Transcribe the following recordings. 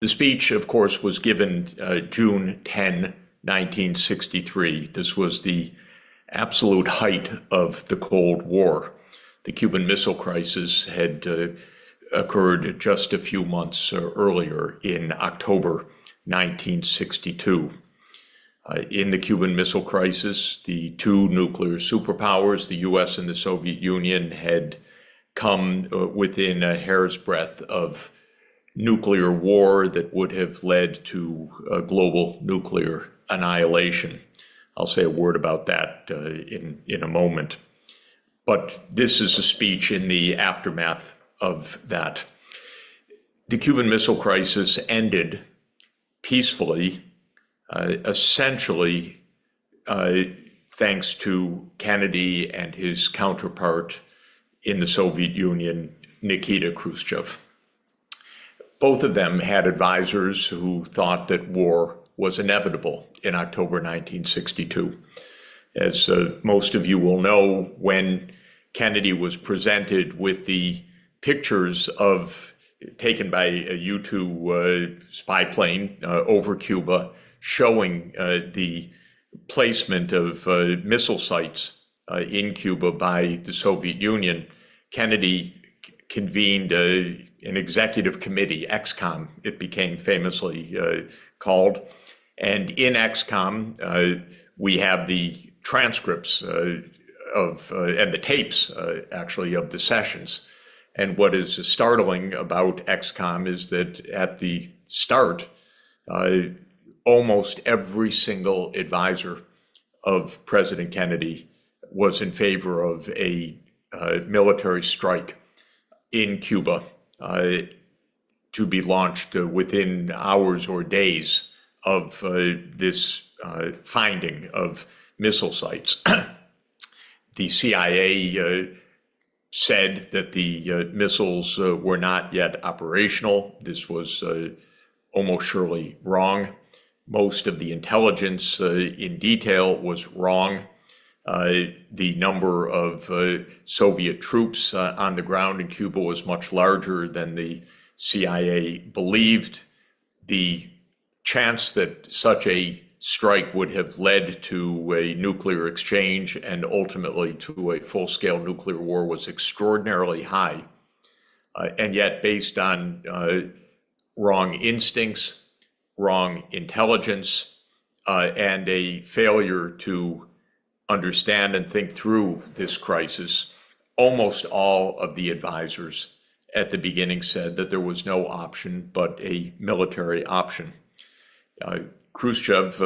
The speech, of course, was given June 10, 1963. This was the absolute height of the Cold War. The Cuban Missile Crisis had occurred just a few months earlier in October 1962. In the Cuban Missile Crisis, the two nuclear superpowers, the US and the Soviet Union, had come within a hair's breadth of nuclear war that would have led to a global nuclear annihilation. I'll say a word about that in a moment. But this is a speech in the aftermath of that. The Cuban Missile Crisis ended peacefully, essentially thanks to Kennedy and his counterpart in the Soviet Union, Nikita Khrushchev. Both of them had advisors who thought that war was inevitable in October 1962. As most of you will know, when Kennedy was presented with the pictures taken by a U-2 spy plane over Cuba showing the placement of missile sites in Cuba by the Soviet Union, Kennedy convened an executive committee, XCOM, it became famously called. And in XCOM, we have the transcripts and the tapes, actually, of the sessions. And what is startling about XCOM is that at the start, almost every single advisor of President Kennedy was in favor of a military strike in Cuba to be launched within hours or days of this finding of missile sites. The CIA said that the missiles were not yet operational. This was almost surely wrong. Most of the intelligence in detail was wrong. The number of Soviet troops on the ground in Cuba was much larger than the CIA believed. The chance that such a strike would have led to a nuclear exchange and ultimately to a full-scale nuclear war was extraordinarily high. And yet, based on wrong instincts, wrong intelligence, and a failure to understand and think through this crisis, almost all of the advisors at the beginning said that there was no option but a military option. Khrushchev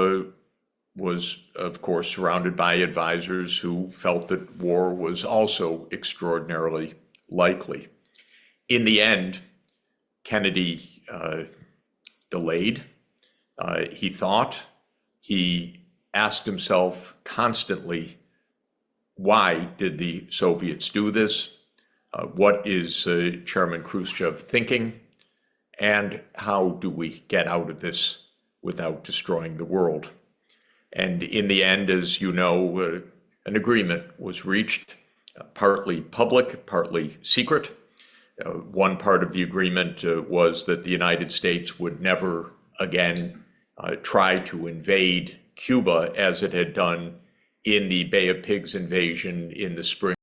was, of course, surrounded by advisors who felt that war was also extraordinarily likely. In the end, Kennedy delayed. He asked himself constantly, why did the Soviets do this? What is Chairman Khrushchev thinking? And how do we get out of this without destroying the world? And in the end, as you know, an agreement was reached, partly public, partly secret. One part of the agreement was that the United States would never again try to invade Cuba as it had done in the Bay of Pigs invasion in the spring